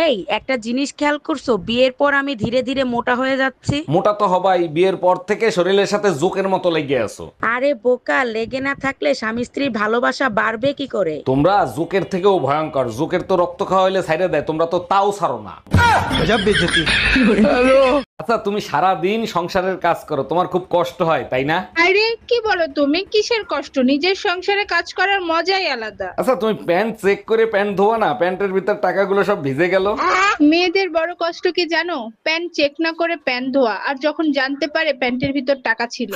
এই একটা জিনিস খেয়াল করছো, বিয়ের পর আমি ধীরে ধীরে মোটা হয়ে যাচ্ছি। মোটা তো হবাই, বিয়ের পর থেকে শরীরের সাথে জোকের মতো লেগে আছো। আরে বোকা, লেগে না থাকলে স্বামী স্ত্রীর ভালোবাসা বাড়বে কি করে? তোমরা জোকের থেকেও ভয়ঙ্কর। জোকের তো রক্ত খাওয়া হইলে ছাইড়ে দেয়, তোমরা তো তাও ছাড়ো না। আচ্ছা, তুমি সারা দিন সংসারের কাজ করো, তোমার খুব কষ্ট হয় তাই না? আরে কি বলো তুমি? কিসের কষ্ট? নিজের সংসারে কাজ করার মজাই আলাদা। আচ্ছা, তুমি প্যান্ট চেক করে প্যান্ট ধোয়া না? প্যান্টের ভিতর টাকাগুলো সব ভিজে গেল। মেয়েদের বড় কষ্ট কি জানো? প্যান্ট চেক না করে প্যান্ট ধোয়া, আর যখন জানতে পারে প্যান্টের ভিতর টাকা ছিল।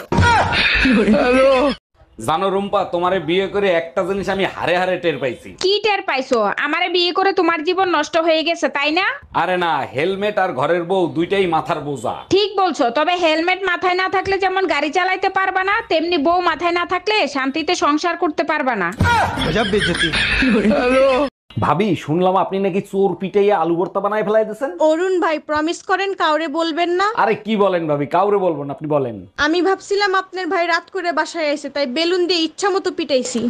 জানো রুম্পা, তোমারে বিয়ে করে একটা জিনিস আমি হারে হারে টের পাইছি। কি টের পাইছো? আমারে বিয়ে করে তোমার জীবন নষ্ট হয়ে গেছে তাই না? আরে না, হেলমেট আর ঘরের বউ দুইটাই মাথার বোঝা। ঠিক বলছো, তবে হেলমেট মাথায় না থাকলে যেমন গাড়ি চালাইতে পারবা না, তেমনি বউ মাথায় না থাকলে শান্তিতে সংসার করতে পারবা না। ভাবি, শুনলাম আপনি নাকি চোর পিটাইয়া আলু ভর্তা বানায় ফেলাই দিয়েছেন। অরুণ ভাই, প্রমিস করেন কাউরে বলবেন না। আরে কি বলেন ভাবি, কাউরে বলবো না, আপনি বলেন। আমি ভাবছিলাম আপনার ভাই রাত করে বাসায় এসে, তাই বেলুন দিয়ে ইচ্ছা মতো পিটাইছি।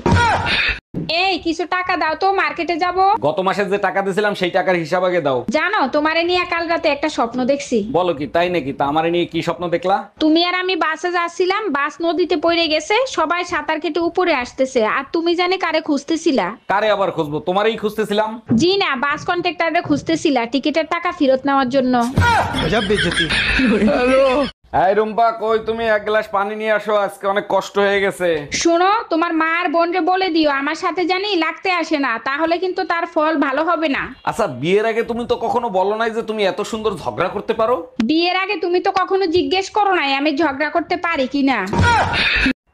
এই কিছু টাকা দাও তো, মার্কেটে যাব। গত মাসে যে টাকা দিয়েছিলাম সেই টাকার হিসাব আগে দাও। জানো, তোমারে নিয়ে কাল রাতে একটা স্বপ্ন দেখছি। বলো কি, তাই নাকি? তা আমারে নিয়ে কি স্বপ্ন দেখলা? তুমি আর আমি বাসে যাচ্ছিলাম, বাস নদীতে পড়ে গেছে, সবাই সাঁতার কেটে উপরে আসতেছে, আর তুমি জানে কারে খুঁজতেছিলা? কারে আবার খুঁজবো, তোমারই খুঁজতেছিলাম। জি না, বাস কন্ট্রাক্টরে খুঁজতেছিলা টিকিটের টাকা ফেরত নেওয়ার জন্য। এই রুম্পা, কই তুমি? এক গ্লাস পানি নিয়ে আসো, আজকে অনেক কষ্ট হয়ে গেছে। শোনো, তোমার মা আর বোনরে বলে দিও আমার সাথে জানি লাগতে আসে না, তাহলে কিন্তু তার ফল ভালো হবে না। আচ্ছা, বিয়ের আগে তুমি তো কখনো বলো নাই যে তুমি এত সুন্দর ঝগড়া করতে পারো। বিয়ের আগে তুমি তো কখনো জিজ্ঞেস করো নাই আমি ঝগড়া করতে পারি কিনা।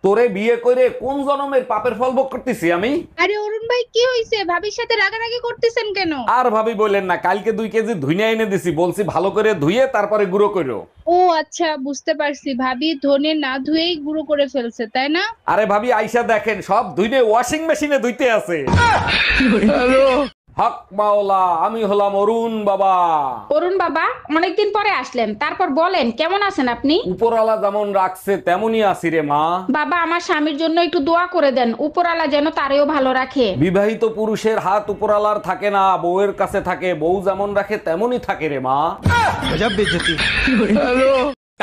তোরে বিয়ে করে কোন জন্মের পাপের ফল ভোগ করতেছি আমি। আরে অরুণ ভাই, কি হইছে? ভাবির সাথে রাগারাগি করতেছেন কেন? আর ভাবি বললেন না, কালকে 2 কেজি ধুইনা এনে দিছি, বলছি ভালো করে ধুইয়ে তারপরে গুঁড়ো করো। ও আচ্ছা, বুঝতে পারছি। ভাবি ধনে না ধুয়েই গুঁড়ো করে ফেলছে, তাই না? আরে ভাবি, আইসা দেখেন সব ধুইনে ওয়াশিং মেশিনে ধুইতে আছে। হক মাওলা, আমি হলাম অরুণ বাবা। অরুণ বাবা, অনেকদিন পরে আসলেন, তারপর বলেন কেমন আছেন আপনি? উপরওয়ালা যেমন রাখছে তেমনই আছি রে মা। বাবা, আমার স্বামীর জন্য একটু দোয়া করে দেন, উপরওয়ালা যেন তারেও ভালো রাখে। বিবাহিত পুরুষের হাত উপরওয়ালার থাকে না, বউয়ের কাছে থাকে। বউ যেমন রাখে তেমনই থাকে রে মা।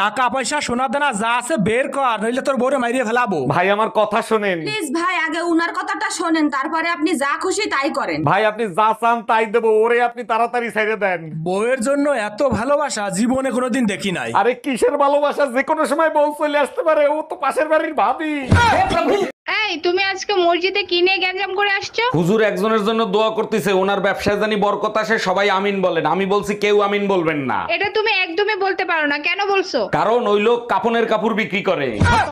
টাকা পয়সা সোনা দানা যা আছে বের কর, নইলে তোর বউরে মাইরিয়ে ফেলাবো। ভাই, আমার কথা শোনেন। প্লিজ ভাই, আগে উনার কথাটা শোনেন, তারপরে আপনি যা খুশি তাই করেন। ভাই, আপনি যা চান তাই দেবো, ওরে আপনি তাড়াতাড়ি ছেড়ে দেন। বউয়ের জন্য এত ভালোবাসা জীবনে কোনোদিন দেখি নাই। আরে কিসের ভালোবাসা, যে কোনো সময় বউ চলে আসতে পারে, ও তো পাশের বাড়ির ভাবি। এই তুমি আজকে মসজিদে কি নিয়ে গ্যাঞ্জাম করে আসছো? হুজুর একজনের জন্য দোয়া করতেছে, ওনার ব্যবসায় জানি বরকত আসে, সবাই আমিন বলেন। আমি বলছি কেউ আমিন বলবেন না। এটা তুমি একদমই বলতে পারো না, কেন বলছো? কারণ ওই লোক কাফনের কাপড় বিক্রি করে।